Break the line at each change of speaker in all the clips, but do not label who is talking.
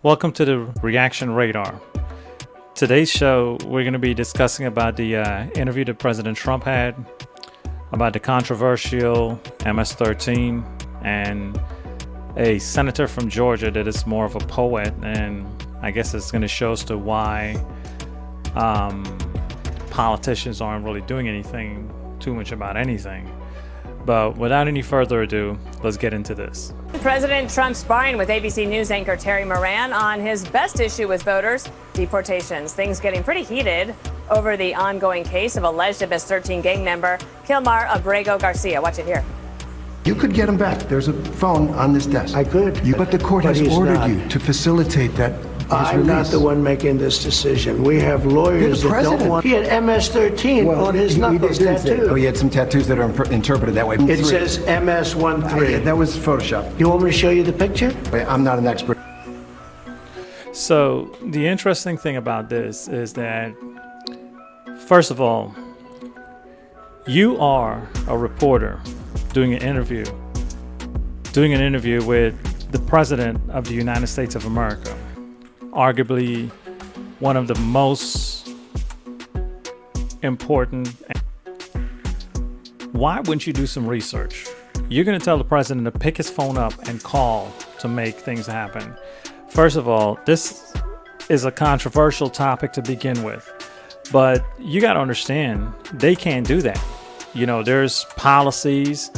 Welcome to the Reaction Radar. Today's show, we're going to be discussing about the interview that President Trump had, about the controversial MS-13, and a senator from Georgia that is more of a poet, and I guess it's going to show us to why politicians aren't really doing anything too much about anything. But without any further ado, let's get into this.
President Trump sparring with ABC News anchor Terry Moran on his best issue with voters, deportations. Things getting pretty heated over the ongoing case of alleged MS-13 gang member Kilmar Abrego Garcia. Watch it here.
You could get him back. There's a phone on this desk.
I could.
But the court has ordered you to facilitate that.
I'm not the one making this decision. We have lawyers that don't want. He had MS-13 on his knuckles tattooed.
Oh, he had some tattoos that are interpreted that way.
It says MS-13.
That was Photoshop.
You want me to show you the picture?
I'm not an expert.
So the interesting thing about this is that, first of all, you are a reporter doing an interview with the President of the United States of America, arguably one of the most important. Why wouldn't you do some research? You're going to tell the president to pick his phone up and call to make things happen. First of all, this is a controversial topic to begin with, but you got to understand they can't do that. You know, there's policies,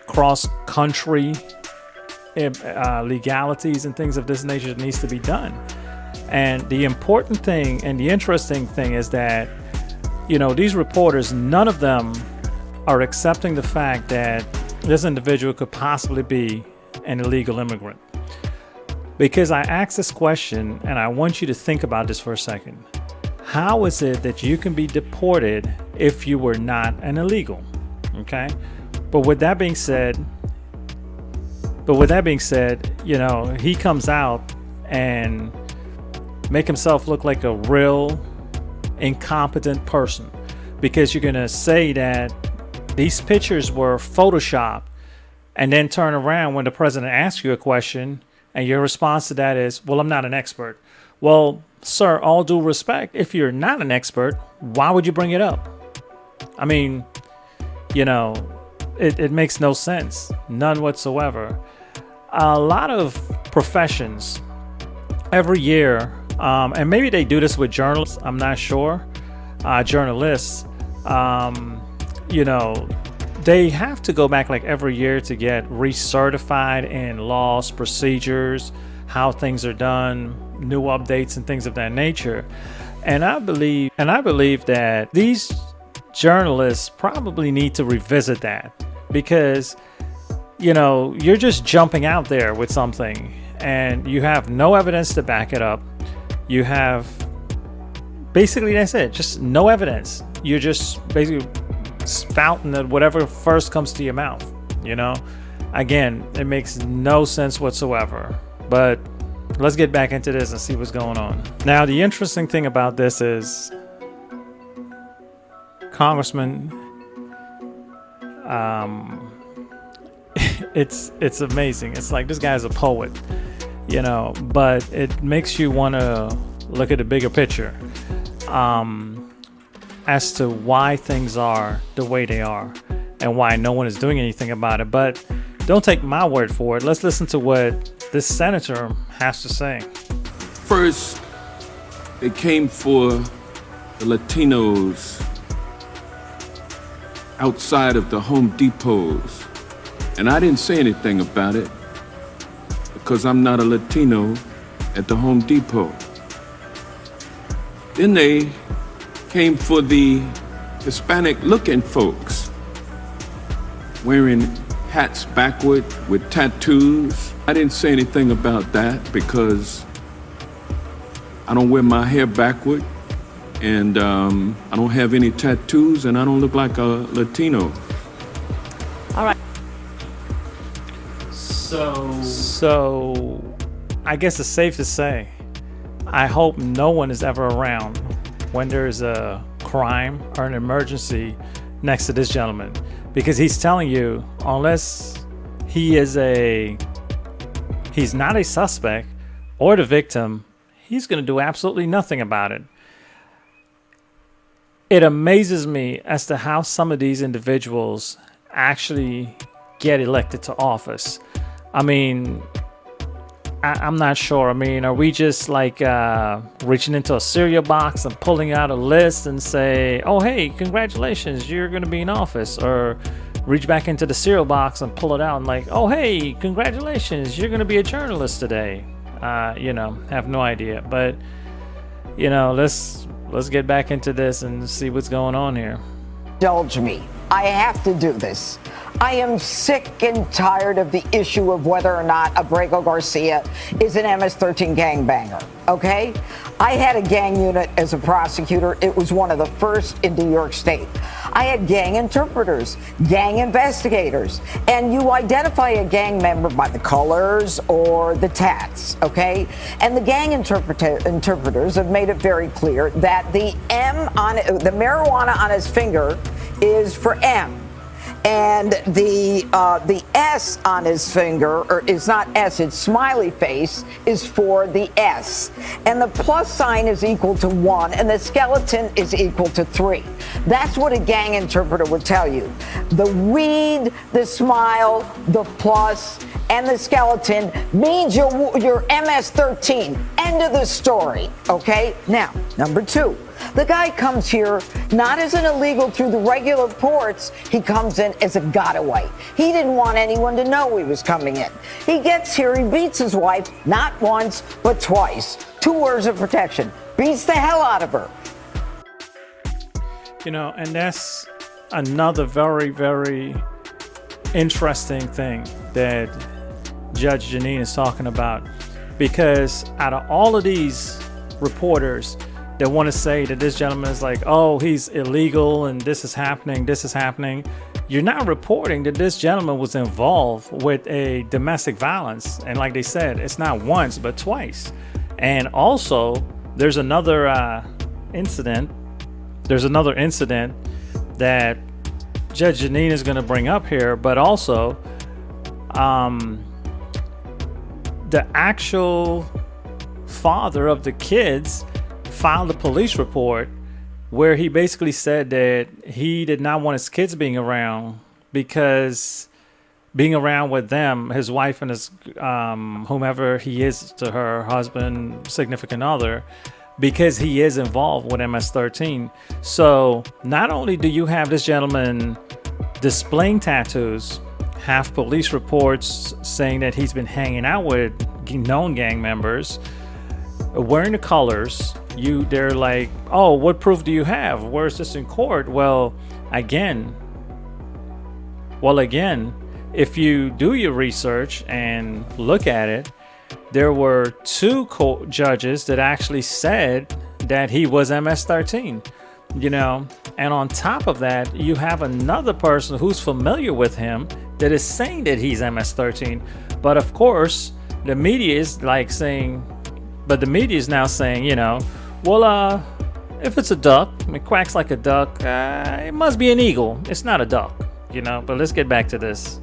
cross-country legalities and things of this nature that needs to be done. And the important thing and the interesting thing is that, you know, these reporters, none of them are accepting the fact that this individual could possibly be an illegal immigrant. Because I asked this question, and I want you to think about this for a second. How is it that you can be deported if you were not an illegal? Okay? But with that being said, you know, he comes out and make himself look like a real incompetent person, because you're going to say that these pictures were photoshopped and then turn around when the president asks you a question and your response to that is, well, I'm not an expert. Well, sir, all due respect, if you're not an expert, why would you bring it up? I mean, you know, it makes no sense, none whatsoever. A lot of professions every year, and maybe they do this with journalists, I'm not sure, journalists, you know, they have to go back like every year to get recertified in laws, procedures, how things are done, new updates and things of that nature. And I believe that these journalists probably need to revisit that, because, you know, you're just jumping out there with something and you have no evidence to back it up. You have basically, that's it, just no evidence. You're just basically spouting at whatever first comes to your mouth, you know? Again, it makes no sense whatsoever. But let's get back into this and see what's going on. Now, the interesting thing about this is Congressman, it's amazing. It's like this guy's a poet, you know, but it makes you want to look at the bigger picture as to why things are the way they are and why no one is doing anything about it. But don't take my word for it. Let's listen to what this senator has to say.
First, they came for the Latinos outside of the Home Depots. And I didn't say anything about it because I'm not a Latino at the Home Depot. Then they came for the Hispanic-looking folks wearing hats backward with tattoos. I didn't say anything about that because I don't wear my hair backward, and I don't have any tattoos, and I don't look like a Latino.
All right.
So I guess it's safe to say, I hope no one is ever around when there's a crime or an emergency next to this gentleman, because he's telling you, unless he is a he's not a suspect or the victim, he's going to do absolutely nothing about it. It amazes me as to how some of these individuals actually get elected to office. I mean, I'm not sure. I mean, are we just like reaching into a cereal box and pulling out a list and say, oh, hey, congratulations, you're going to be in office? Or reach back into the cereal box and pull it out and like, oh, hey, congratulations, you're going to be a journalist today? Have no idea. But, let's get back into this and see what's going on here.
Indulge me. I have to do this. I am sick and tired of the issue of whether or not Abrego Garcia is an MS-13 gangbanger, okay? I had a gang unit as a prosecutor. It was one of the first in New York State. I had gang interpreters, gang investigators, and you identify a gang member by the colors or the tats, okay? And the gang interpreters have made it very clear that the marijuana on his finger is for M. And the S on his finger, or it's not S, it's smiley face, is for the S. And the plus sign is equal to 1, and the skeleton is equal to 3. That's what a gang interpreter would tell you. The weed, the smile, the plus, and the skeleton means you're MS-13. End of the story, okay? Now, number 2. The guy comes here not as an illegal through the regular ports. He comes in as a getaway. He didn't want anyone to know he was coming in. He gets here, he beats his wife, not once, but twice. 2 orders of protection. Beats the hell out of her.
And that's another very, very interesting thing that Judge Jeanine is talking about. Because out of all of these reporters that want to say that this gentleman is like, oh, he's illegal and this is happening, you're not reporting that this gentleman was involved with a domestic violence. And like they said, it's not once, but twice. And also, there's another incident that Judge Jeanine is going to bring up here, but also the actual father of the kids filed a police report where he basically said that he did not want his kids being around because being around with them, his wife and his whomever he is to her, husband, significant other, because he is involved with MS-13. So not only do you have this gentleman displaying tattoos, have police reports saying that he's been hanging out with known gang members, wearing the colors, they're like, oh, what proof do you have? Where's this in court? Well, again, if you do your research and look at it, there were 2 judges that actually said that he was MS-13, and on top of that, you have another person who's familiar with him that is saying that he's MS-13. But of course, the media is like saying, now saying, well, if it's a duck, it quacks like a duck, it must be an eagle. It's not a duck, but let's get back to this.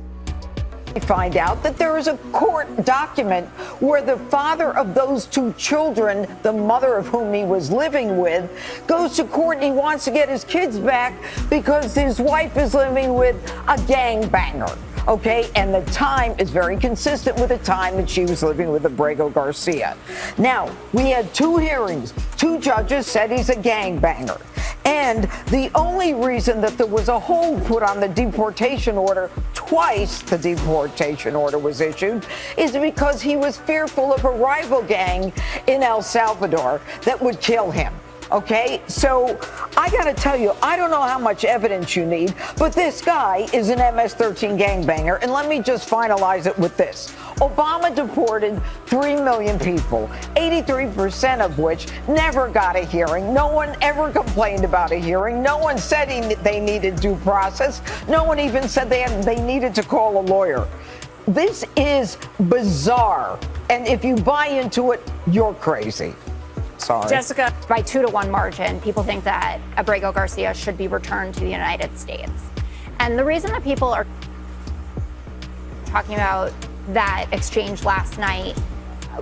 We find out that there is a court document where the father of those 2 children, the mother of whom he was living with, goes to court and he wants to get his kids back because his wife is living with a gangbanger. Okay, and the time is very consistent with the time that she was living with Abrego Garcia. Now, we had 2 hearings. 2 judges said he's a gangbanger. And the only reason that there was a hold put on the deportation order, twice the deportation order was issued, is because he was fearful of a rival gang in El Salvador that would kill him. Okay, so I got to tell you, I don't know how much evidence you need, but this guy is an MS-13 gangbanger. And let me just finalize it with this. Obama deported 3 million people, 83% of which never got a hearing. No one ever complained about a hearing. No one said they needed due process. No one even said they needed to call a lawyer. This is bizarre. And if you buy into it, you're crazy. Sorry.
Jessica.
By 2-1 margin, people think that Abrego Garcia should be returned to the United States. And the reason that people are talking about that exchange last night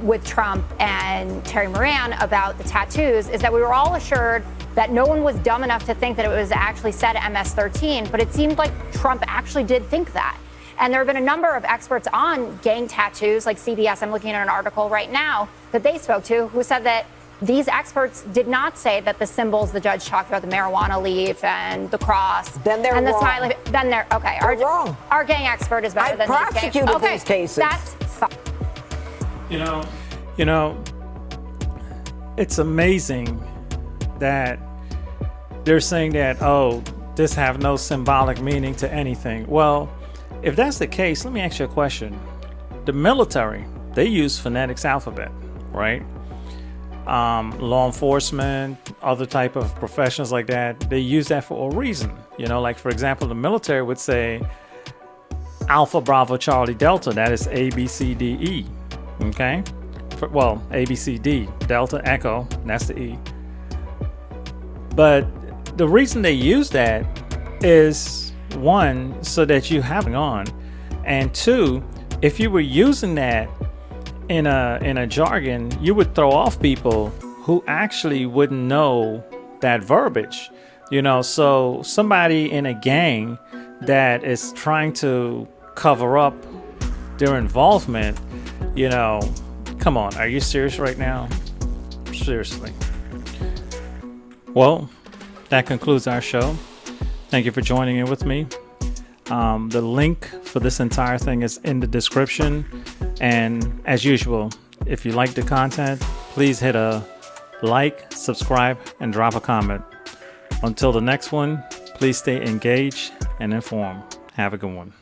with Trump and Terry Moran about the tattoos is that we were all assured that no one was dumb enough to think that it was actually said MS-13, but it seemed like Trump actually did think that. And there have been a number of experts on gang tattoos, like CBS, I'm looking at an article right now, that they spoke to, who said that these experts did not say that the symbols the judge talked about, the marijuana leaf and the cross,
Then they're
and the
wrong.
smiley, then they're okay.
They're wrong.
Our gang expert is better
I
than
prosecuted
these
these cases.
That's fine.
You know, it's amazing that they're saying that, oh, this have no symbolic meaning to anything. Well, if that's the case, let me ask you a question. The military, they use phonetics alphabet, right? Law enforcement, other type of professions like that, they use that for a reason. You know, like for example, the military would say Alpha Bravo Charlie Delta, that is A, B, C, D, E. Okay? Well, A, B, C, D, Delta, Echo, that's the E. But the reason they use that is, one, so that you have it on, and two, if you were using that in a jargon, you would throw off people who actually wouldn't know that verbiage. You know, so somebody in a gang that is trying to cover up their involvement, you know, come on, are you serious right now? Seriously. Well, that concludes our show. Thank you for joining in with me. The link for this entire thing is in the description. And as usual, if you like the content, please hit a like, subscribe, and drop a comment. Until the next one, please stay engaged and informed. Have a good one.